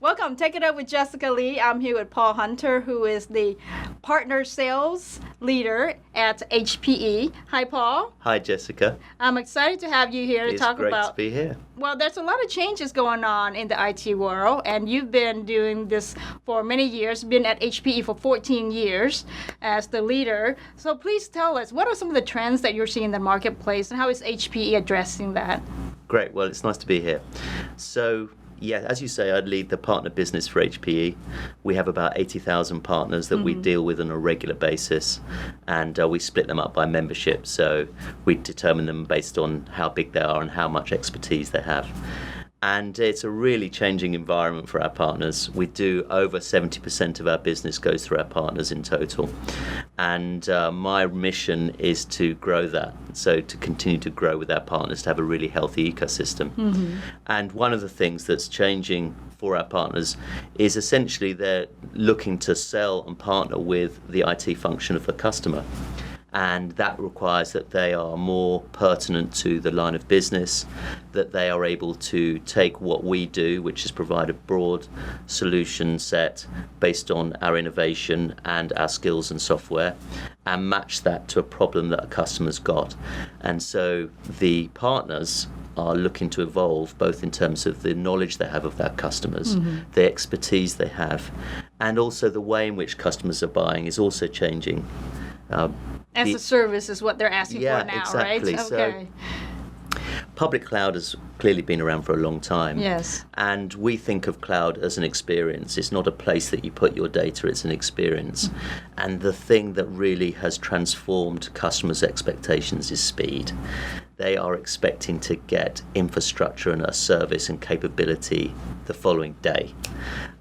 Welcome. Take It Up with Jessica Lee. I'm here with Paul Hunter, who is the partner sales leader at HPE. Hi, Paul. Hi, Jessica. I'm excited to have you here to talk about... It's great to be here. Well, there's a lot of changes going on in the IT world, and you've been doing this for many years, been at HPE for 14 years as the leader. So please tell us, what are some of the trends that you're seeing in the marketplace, and how is HPE addressing that? Great. Well, it's nice to be here. So, yeah, as you say, I lead the partner business for HPE. We have about 80,000 partners that we deal with on a regular basis, and we split them up by membership. So we determine them based on how big they are and how much expertise they have. And it's a really changing environment for our partners. We do over 70% of our business goes through our partners in total. And my mission is to grow that. So to continue to grow with our partners, to have a really healthy ecosystem. And one of the things that's changing for our partners is essentially they're looking to sell and partner with the IT function of the customer. And that requires that they are more pertinent to the line of business, that they are able to take what we do, which is provide a broad solution set based on our innovation and our skills and software, and match that to a problem that a customer's got. And so the partners are looking to evolve both in terms of the knowledge they have of their customers, the expertise they have, and also the way in which customers are buying is also changing. As a service is what they're asking for now, exactly. right? Okay. So, public cloud has clearly been around for a long time. Yes. And we think of cloud as an experience. It's not a place that you put your data, it's an experience. And the thing that really has transformed customers' expectations is speed. They are expecting to get infrastructure and a service and capability the following day.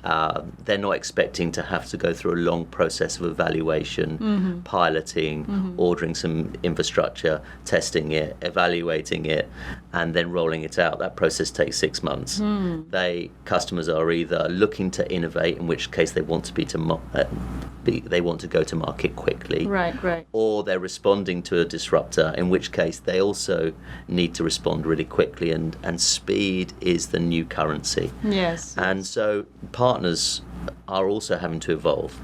They're not expecting to have to go through a long process of evaluation, piloting, ordering some infrastructure, testing it, evaluating it, and then rolling it out. That process takes 6 months. Customers are either looking to innovate, in which case they want to they want to go to market quickly, right, or they're responding to a disruptor, in which case they also need to respond really quickly, and speed is the new currency. Yes. And so partners are also having to evolve.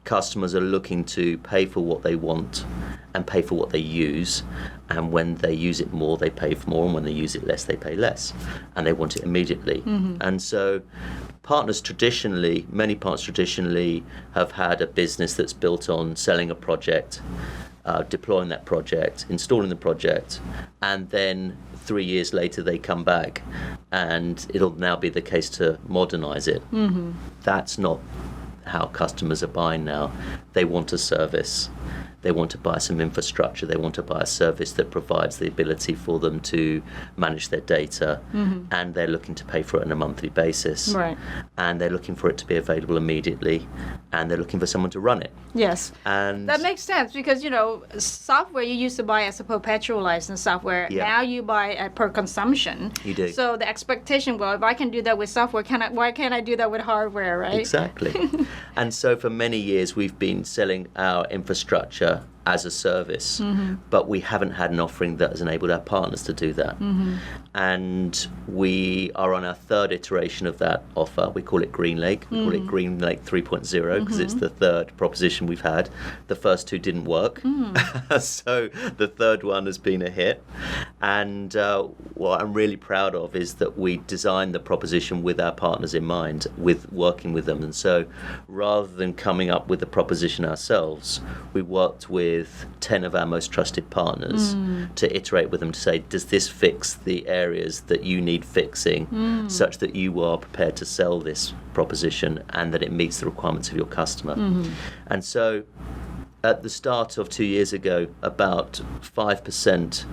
Customers are looking to pay for what they want and pay for what they use, and when they use it more, they pay for more, and when they use it less, they pay less, and they want it immediately. And so many partners traditionally have had a business that's built on selling a project, deploying that project, installing the project, and then 3 years later they come back and it'll now be the case to modernize it. That's not how customers are buying now. They want a service. They want to buy some infrastructure. They want to buy a service that provides the ability for them to manage their data, and they're looking to pay for it on a monthly basis. Right. And they're looking for it to be available immediately, and they're looking for someone to run it. Yes. And that makes sense because, software you used to buy as a perpetual license software. Yeah. Now you buy per consumption. You do. So the expectation, well, if I can do that with software, why can't I do that with hardware, right? Exactly. And so for many years we've been selling our infrastructure as a service, but we haven't had an offering that has enabled our partners to do that. And we are on our third iteration of that offer. We call it Green Lake. We call it Green Lake 3.0 because it's the third proposition we've had. The first two didn't work. So the third one has been a hit. And what I'm really proud of is that we designed the proposition with our partners in mind, with working with them. And so rather than coming up with the proposition ourselves, we worked with 10 of our most trusted partners to iterate with them to say, does this fix the areas that you need fixing such that you are prepared to sell this proposition and that it meets the requirements of your customer? And so at the start of 2 years ago, about 5%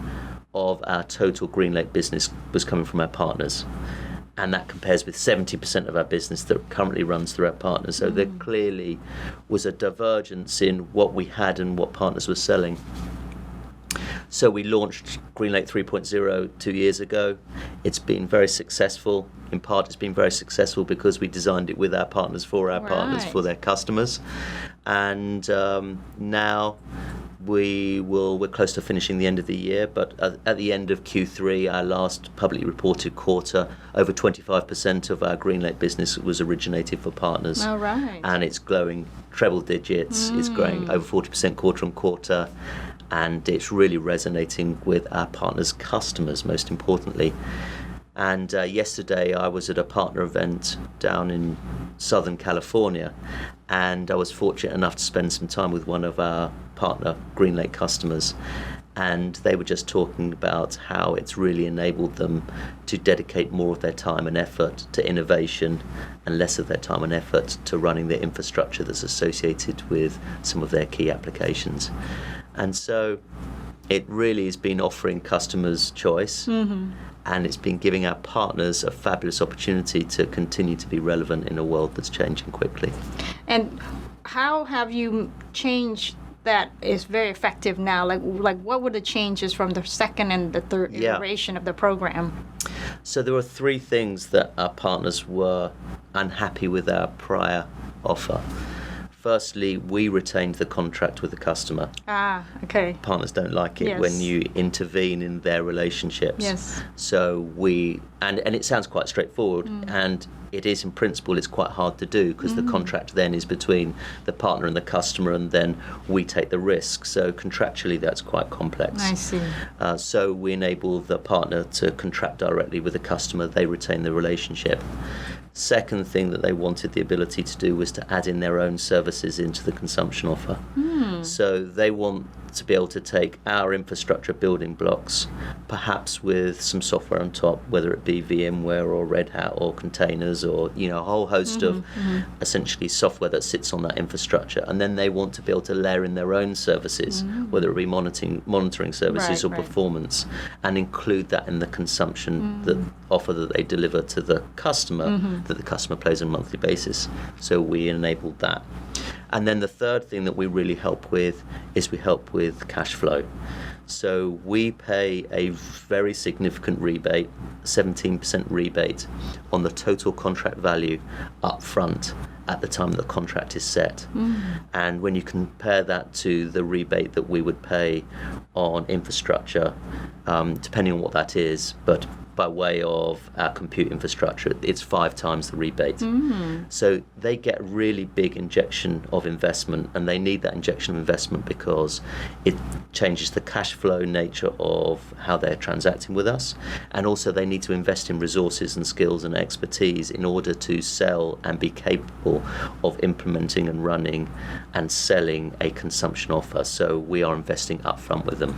of our total Green Lake business was coming from our partners. And that compares with 70% of our business that currently runs through our partners. So there clearly was a divergence in what we had and what partners were selling. So we launched Green Lake 3.0 2 years ago. It's been very successful. In part, it's been very successful because we designed it with our partners, for our partners, for their customers. And now we're close to finishing the end of the year, but at the end of Q3, our last publicly reported quarter, over 25% of our Green Lake business was originated for partners. All right. And it's growing treble digits. It's growing over 40% quarter on quarter, and it's really resonating with our partners' customers, most importantly. And yesterday I was at a partner event down in Southern California, and I was fortunate enough to spend some time with one of our partner Green Lake customers, and they were just talking about how it's really enabled them to dedicate more of their time and effort to innovation and less of their time and effort to running the infrastructure that's associated with some of their key applications. And so it really has been offering customers choice, and it's been giving our partners a fabulous opportunity to continue to be relevant in a world that's changing quickly. And how have you changed that is very effective now? Like what were the changes from the second and the third iteration of the program? So there were three things that our partners were unhappy with our prior offer. Firstly, we retained the contract with the customer. Ah, okay. Partners don't like it when you intervene in their relationships. Yes. So and it sounds quite straightforward, and it is in principle. It's quite hard to do because the contract then is between the partner and the customer, and then we take the risk. So contractually, that's quite complex. I see. So we enable the partner to contract directly with the customer. They retain the relationship. Second thing that they wanted the ability to do was to add in their own services into the consumption offer. So they want to be able to take our infrastructure building blocks, perhaps with some software on top, whether it be VMware or Red Hat or containers or a whole host of essentially software that sits on that infrastructure, and then they want to be able to layer in their own services, whether it be monitoring services or performance, and include that in the consumption that offer that they deliver to the customer, that the customer pays on a monthly basis. So we enabled that. And then the third thing that we really help with is we help with cash flow. So we pay a very significant rebate, 17% rebate, on the total contract value up front at the time the contract is set. And when you compare that to the rebate that we would pay on infrastructure, depending on what that is, but by way of our compute infrastructure, it's 5 times the rebate. So they get a really big injection of investment, and they need that injection of investment because it changes the cash flow nature of how they're transacting with us, and also they need to invest in resources and skills and expertise in order to sell and be capable of implementing and running and selling a consumption offer. So we are investing upfront with them.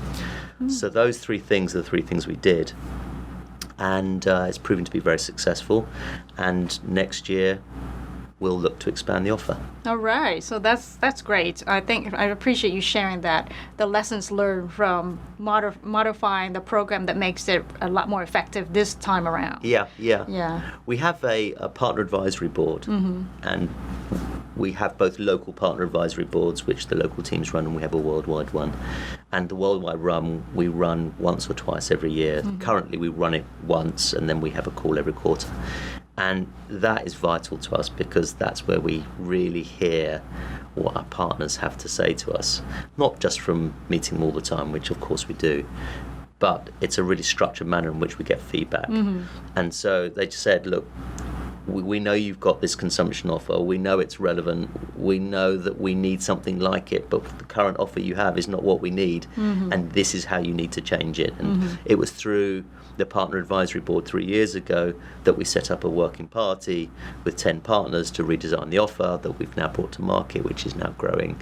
So those three things are the three things we did. And it's proven to be very successful. And next year, we'll look to expand the offer. All right, so that's great. I think I appreciate you sharing that, the lessons learned from modifying the program that makes it a lot more effective this time around. Yeah. Yeah. We have a partner advisory board, and we have both local partner advisory boards, which the local teams run, and we have a worldwide one. And the worldwide run, we run once or twice every year. Currently, we run it once, and then we have a call every quarter. And that is vital to us because that's where we really hear what our partners have to say to us, not just from meeting them all the time, which of course we do, but it's a really structured manner in which we get feedback. And so they just said, look, we know you've got this consumption offer, we know it's relevant, we know that we need something like it, but the current offer you have is not what we need, and this is how you need to change it. And it was through the partner advisory board 3 years ago that we set up a working party with 10 partners to redesign the offer that we've now brought to market, which is now growing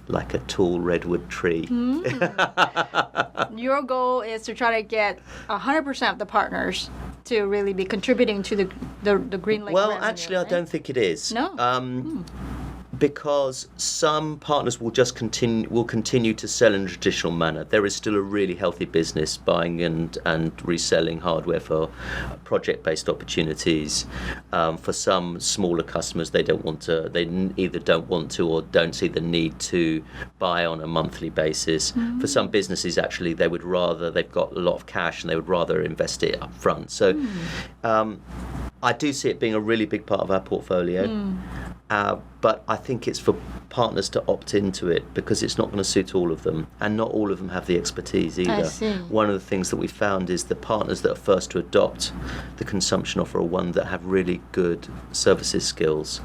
like a tall redwood tree. Your goal is to try to get 100% of the partners to really be contributing to the Green Lake Well, revenue, actually, right? I don't think it is. No? Because some partners will just continue to sell in a traditional manner. There is still a really healthy business buying and reselling hardware for project-based opportunities. For some smaller customers, they either don't want to or don't see the need to buy on a monthly basis. For some businesses, actually, they've got a lot of cash and they would rather invest it up front. So I do see it being a really big part of our portfolio. But I think it's for partners to opt into it because it's not going to suit all of them, and not all of them have the expertise either. I see. One of the things that we found is the partners that are first to adopt the consumption offer are one that have really good services skills,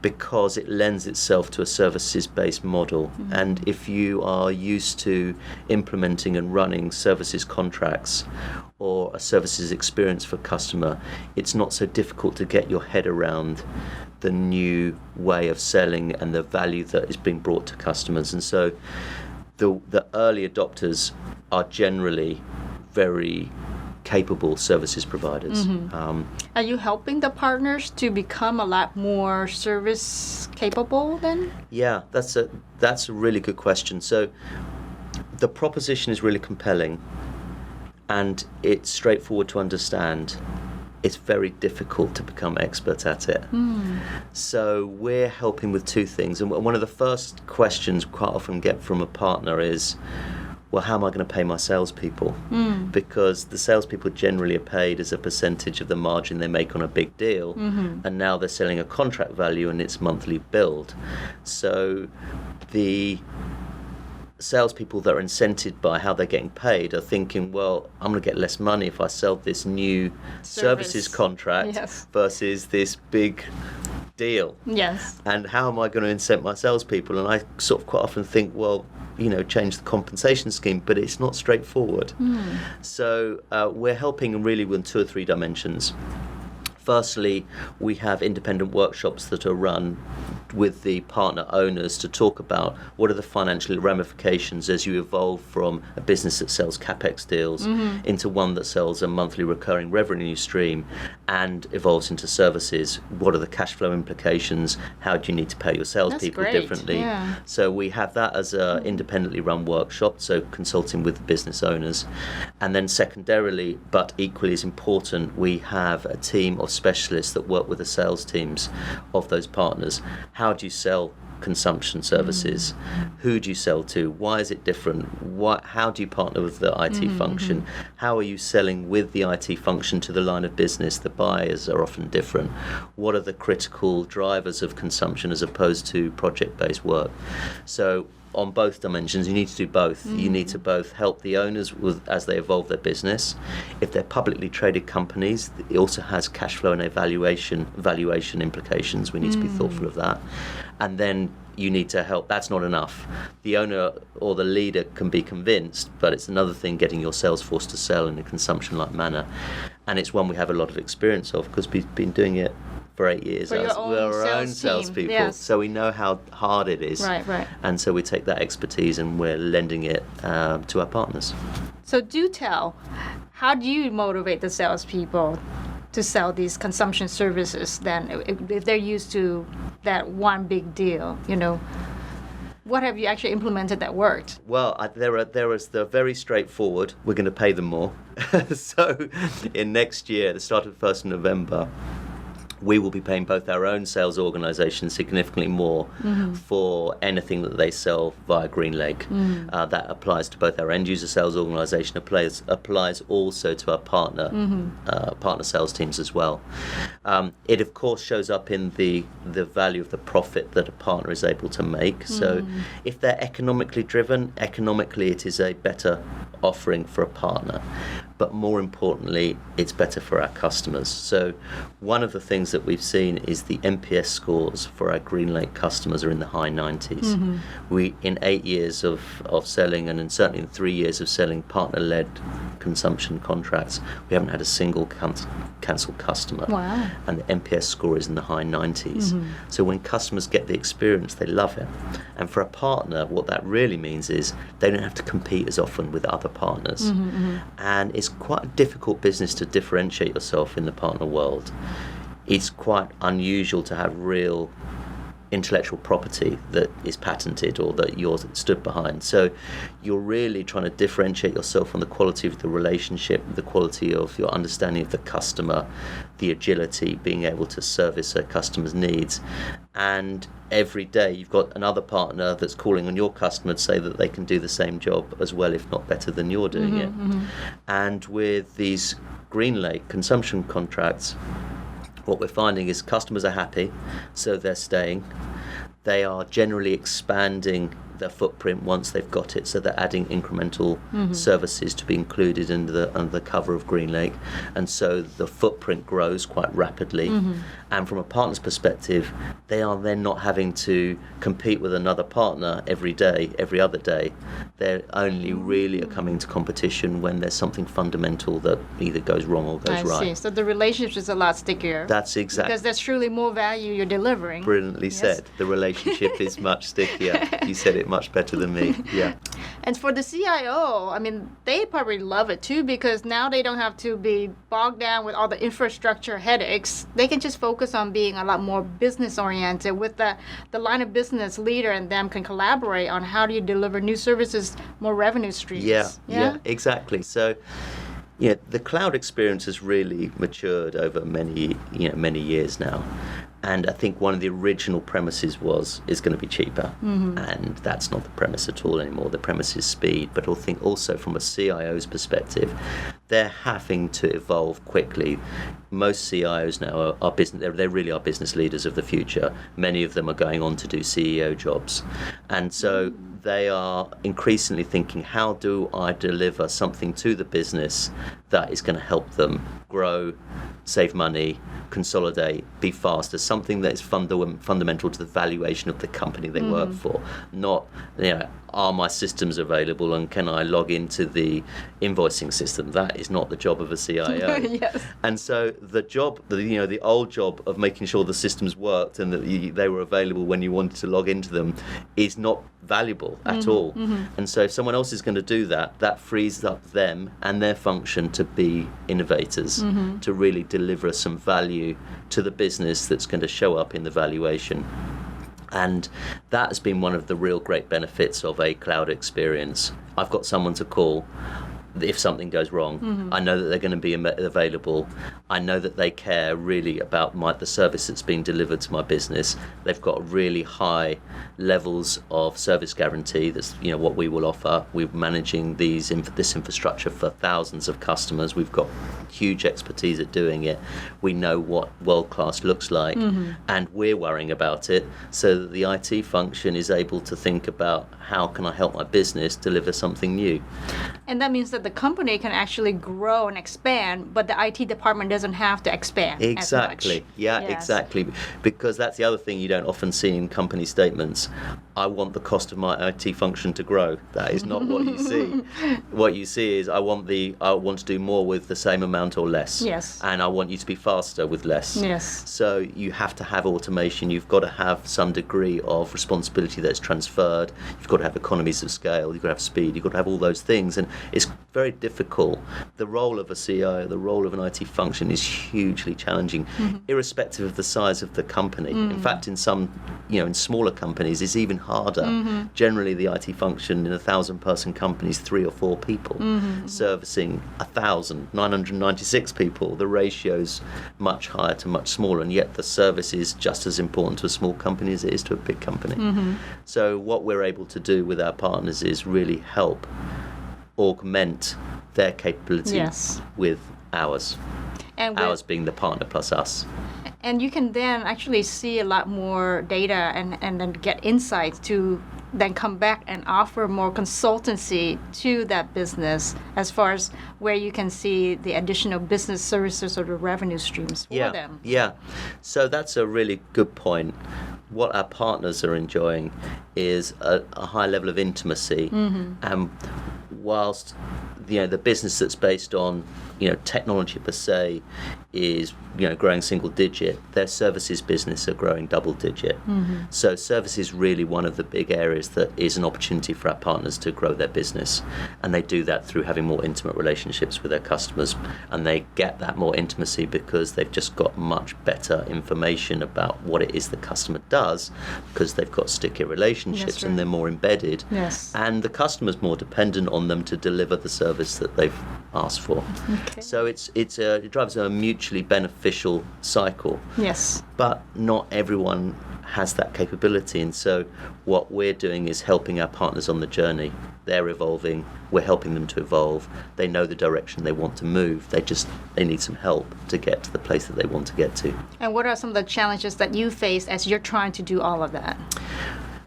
because it lends itself to a services-based model. And if you are used to implementing and running services contracts or a services experience for customer, it's not so difficult to get your head around the new way of selling and the value that is being brought to customers. And so the early adopters are generally very capable services providers. Are you helping the partners to become a lot more service capable then? Yeah, that's a really good question. So the proposition is really compelling, and it's straightforward to understand. It's very difficult to become expert at it. So we're helping with two things. And one of the first questions we quite often get from a partner is, well, how am I going to pay my salespeople? Because the salespeople generally are paid as a percentage of the margin they make on a big deal, and now they're selling a contract value and it's monthly billed. So the salespeople that are incented by how they're getting paid are thinking, well, I'm going to get less money if I sell this new services contract versus this big deal. Yes. And how am I going to incent my salespeople? And I sort of quite often think, well, change the compensation scheme, but it's not straightforward. So we're helping really with 2 or 3 dimensions. Firstly, we have independent workshops that are run with the partner owners to talk about what are the financial ramifications as you evolve from a business that sells capex deals into one that sells a monthly recurring revenue stream and evolves into services. What are the cash flow implications? How do you need to pay your salespeople differently? Yeah. So we have that as an independently run workshop, so consulting with the business owners. And then secondarily, but equally as important, we have a team of specialists that work with the sales teams of those partners. How do you sell consumption services? Who do you sell to? Why is it different? How do you partner with the IT function? How are you selling with the IT function to the line of business? The buyers are often different. What are the critical drivers of consumption as opposed to project-based work? So on both dimensions, you need to do both. You need to both help the owners as they evolve their business. If they're publicly traded companies, it also has cash flow and valuation implications. We need to be thoughtful of that. And then you need to help. That's not enough. The owner or the leader can be convinced, but it's another thing getting your sales force to sell in a consumption-like manner. And it's one we have a lot of experience of because we've been doing it for 8 years. For We're our own salespeople, yes. So we know how hard it is. Right. And so we take that expertise and we're lending it to our partners. So do tell, how do you motivate the salespeople to sell these consumption services then, if they're used to that one big deal, What have you actually implemented that worked? Well, there is the very straightforward, we're going to pay them more. So in next year, the start of the 1st of November, we will be paying both our own sales organisation significantly more for anything that they sell via Green Lake. That applies to both our end user sales organisation, applies also to our partner sales teams as well. It of course shows up in the value of the profit that a partner is able to make. So if they're economically driven, economically it is a better offering for a partner. But more importantly, it's better for our customers. So one of the things that we've seen is the NPS scores for our Green Lake customers are in the high 90s. We, in 8 years of selling, and certainly in 3 years of selling partner-led consumption contracts, we haven't had a single cancelled customer. Wow. And the NPS score is in the high 90s. So when customers get the experience, they love it. And for a partner, what that really means is they don't have to compete as often with other partners. And it's quite a difficult business to differentiate yourself in the partner world. It's quite unusual to have real intellectual property that is patented or that you're stood behind. So you're really trying to differentiate yourself on the quality of the relationship, the quality of your understanding of the customer, the agility, being able to service a customer's needs. And every day you've got another partner that's calling on your customer to say that they can do the same job as well, if not better than you're doing it. And with these Green Lake consumption contracts, what we're finding is customers are happy, so they're staying. They are generally expanding their footprint once they've got it, so they're adding incremental services to be included under the cover of Green Lake, and so the footprint grows quite rapidly. And from a partner's perspective, they are then not having to compete with another partner every day, every other day. They're only really coming to competition when there's something fundamental that either goes wrong or goes right. I see. So the relationship is a lot stickier. That's exactly. Because there's truly more value you're delivering. Brilliantly said. The relationship is much stickier. You said it much better than me. Yeah. And for the CIO, I mean, they probably love it too, because now they don't have to be bogged down with all the infrastructure headaches. They can just focus on being a lot more business oriented with the line of business leader, and them can collaborate on how do you deliver new services, more revenue streams. Yeah, exactly. So, the cloud experience has really matured over many years now. And I think one of the original premises was it's going to be cheaper, and that's not the premise at all anymore. The premise is speed, but I think also from a CIO's perspective, they're having to evolve quickly. Most CIOs now are business; they really are business leaders of the future. Many of them are going on to do CEO jobs, and so they are increasingly thinking, how do I deliver something to the business that is going to help them grow, save money, consolidate, be faster, something that is fundamental to the valuation of the company they work for. Not, are my systems available and can I log into the invoicing system? That is not the job of a CIO. Yes. And so the job, the old job of making sure the systems worked and that they were available when you wanted to log into them is not valuable at all. And so if someone else is going to do that, that frees up them and their function to be innovators, to really deliver some value to the business that's going to show up in the valuation. And that has been one of the real great benefits of a cloud experience. I've got someone to call if something goes wrong. I know that they're going to be available. I know that they care really about the service that's being delivered to my business. They've got really high levels of service guarantee. That's what we will offer. We're managing this infrastructure for thousands of customers. We've got huge expertise at doing it. We know what world-class looks like, and we're worrying about it so that the IT function is able to think about, how can I help my business deliver something new? And that means that the company can actually grow and expand, but the IT department doesn't have to expand exactly. as much. Yeah, Yes. exactly. Because that's the other thing you don't often see in company statements. I want the cost of my IT function to grow. That is not what you see. What you see is I want to do more with the same amount or less. Yes. And I want you to be faster with less. Yes. So you have to have automation. You've got to have some degree of responsibility that's transferred. You've got to have economies of scale. You've got to have speed. You've got to have all those things. And it's very difficult. The role of a CIO, the role of an IT function is hugely challenging, irrespective of the size of the company. In fact, in some, in smaller companies, it's even harder. Generally, the IT function in 1,000-person companies, 3 or 4 people, servicing 1,996 people. The ratio's much higher to much smaller, and yet the service is just as important to a small company as it is to a big company. So what we're able to do with our partners is really help augment their capability with ours. And ours being the partner plus us. And you can then actually see a lot more data and then get insights to then come back and offer more consultancy to that business as far as where you can see the additional business services or the revenue streams for them. Yeah. So that's a really good point. What our partners are enjoying is a high level of intimacy. And whilst the business that's based on technology per se is growing single digit, their services business are growing double digit. So service is really one of the big areas that is an opportunity for our partners to grow their business, and they do that through having more intimate relationships with their customers, and they get that more intimacy because they've just got much better information about what it is the customer does, because they've got stickier relationships and they're more embedded, and the customer's more dependent on them to deliver the service that they've asked for. So it drives a mutually beneficial cycle. Yes. But not everyone has that capability. And so what we're doing is helping our partners on the journey. They're evolving, we're helping them to evolve. They know the direction they want to move. They need some help to get to the place that they want to get to. And what are some of the challenges that you face as you're trying to do all of that?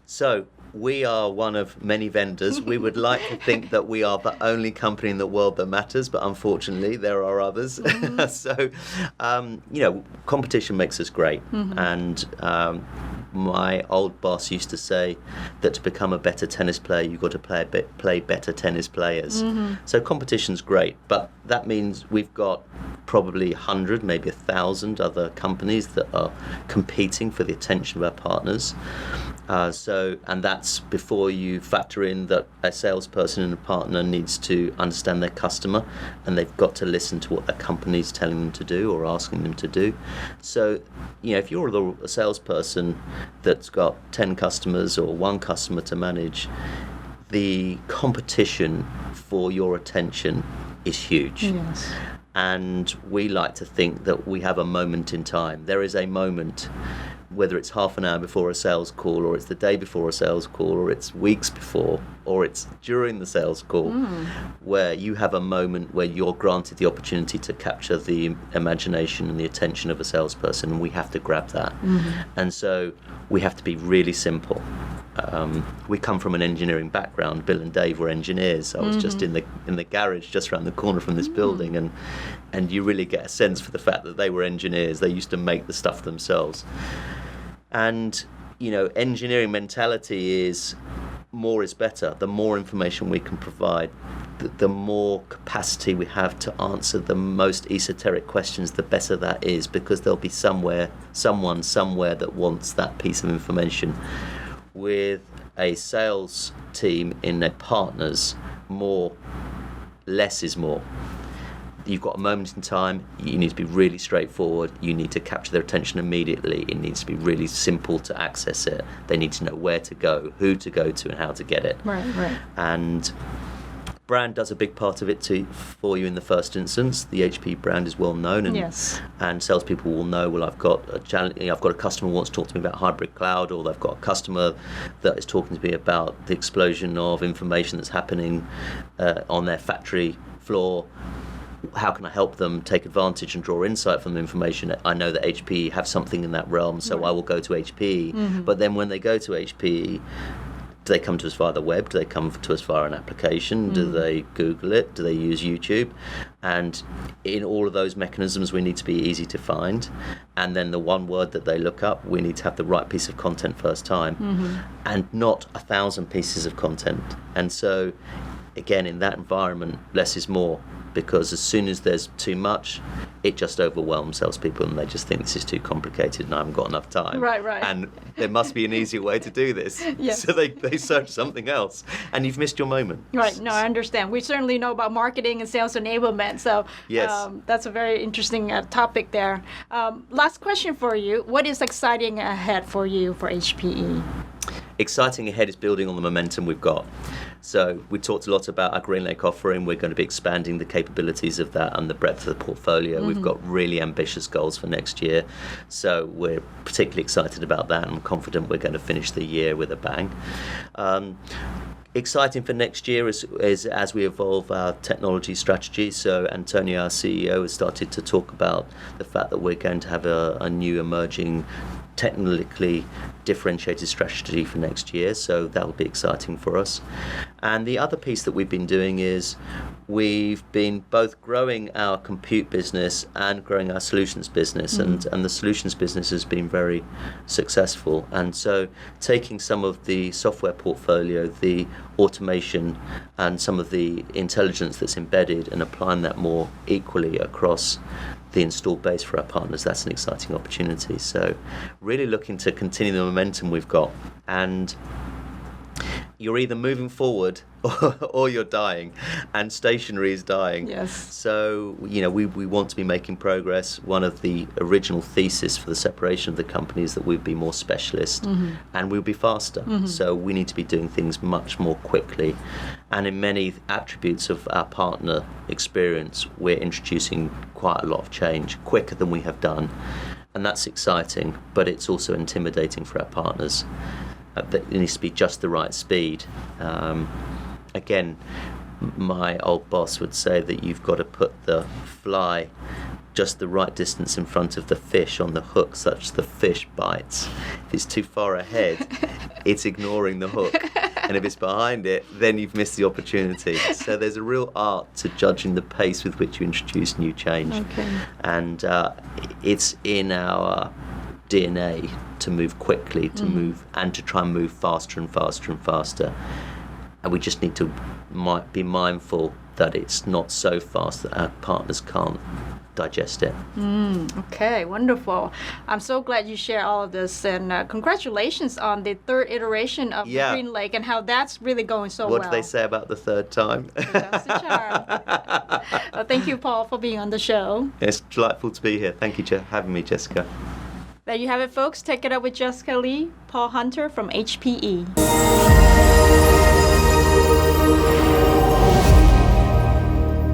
So we are one of many vendors. We would like to think that we are the only company in the world that matters, but unfortunately there are others. So, competition makes us great. And my old boss used to say that to become a better tennis player, you've got to play better tennis players. So competition's great, but that means we've got probably 100, maybe 1,000 other companies that are competing for the attention of our partners. And that's before you factor in that a salesperson and a partner needs to understand their customer, and they've got to listen to what the company's telling them to do or asking them to do. So, if you're a salesperson that's got 10 customers or one customer to manage, the competition for your attention is huge. Yes. And we like to think that we have a moment in time. There is a moment, whether it's half an hour before a sales call, or it's the day before a sales call, or it's weeks before, or it's during the sales call, where you have a moment where you're granted the opportunity to capture the imagination and the attention of a salesperson, and we have to grab that. And so we have to be really simple. We come from an engineering background. Bill and Dave were engineers. I was just in the garage just around the corner from this building, and you really get a sense for the fact that they were engineers. They used to make the stuff themselves. And engineering mentality is more is better. The more information we can provide, the more capacity we have to answer the most esoteric questions, the better that is, because there'll be someone somewhere that wants that piece of information. With a sales team in their partners, less is more. You've got a moment in time, you need to be really straightforward, you need to capture their attention immediately, it needs to be really simple to access it, they need to know where to go, who to go to, and how to get it. Right. And brand does a big part of it for you in the first instance. The HP brand is well known, and salespeople will know, well, I've got a challenge, I've got a customer who wants to talk to me about hybrid cloud, or they've got a customer that is talking to me about the explosion of information that's happening on their factory floor. How can I help them take advantage and draw insight from the information? I know that HPE have something in that realm, so I will go to HPE. But then when they go to HPE, do they come to us via the web? Do they come to us via an application? Do they Google it? Do they use YouTube? And in all of those mechanisms, we need to be easy to find. And then the one word that they look up, we need to have the right piece of content first time, and not 1,000 pieces of content. And so, again, in that environment, less is more. Because as soon as there's too much, it just overwhelms salespeople, and they just think this is too complicated and I haven't got enough time. Right. And there must be an easier way to do this. So they search something else, and you've missed your moment. Right. No, I understand. We certainly know about marketing and sales enablement, so that's a very interesting topic there. Last question for you. What is exciting ahead for you for HPE? Exciting ahead is building on the momentum we've got. So we talked a lot about our Green Lake offering. We're going to be expanding the capabilities of that and the breadth of the portfolio. We've got really ambitious goals for next year. So we're particularly excited about that, and I'm confident we're going to finish the year with a bang. Exciting for next year is as we evolve our technology strategy. So Antonio, our CEO, has started to talk about the fact that we're going to have a new emerging technically differentiated strategy for next year, so that will be exciting for us. And the other piece that we've been doing is we've been both growing our compute business and growing our solutions business, and the solutions business has been very successful. And so taking some of the software portfolio, the automation and some of the intelligence that's embedded, and applying that more equally across the installed base for our partners, that's an exciting opportunity. So really looking to continue the momentum we've got, and you're either moving forward or you're dying, and stationary is dying. So we want to be making progress. One of the original thesis for the separation of the company is that we'd be more specialist and we'll be faster. So we need to be doing things much more quickly, and in many attributes of our partner experience, we're introducing quite a lot of change quicker than we have done. And that's exciting, but it's also intimidating for our partners. It needs to be just the right speed. Again, my old boss would say that you've got to put the fly just the right distance in front of the fish on the hook such the fish bites. If it's too far ahead, it's ignoring the hook. And if it's behind it, then you've missed the opportunity. So there's a real art to judging the pace with which you introduce new change. Okay. And it's in our DNA to move quickly, to move and to try and move faster and faster and faster. And we just need to be mindful that it's not so fast that our partners can't digest it. Okay, wonderful. I'm so glad you share all of this, and congratulations on the third iteration of Yeah. Green Lake and how that's really going so well. What do they say about the third time? That's the charm. Well, thank you, Paul, for being on the show. It's delightful to be here. Thank you for having me, Jessica. There you have it, folks. Take it up with Jessica Lee, Paul Hunter from HPE.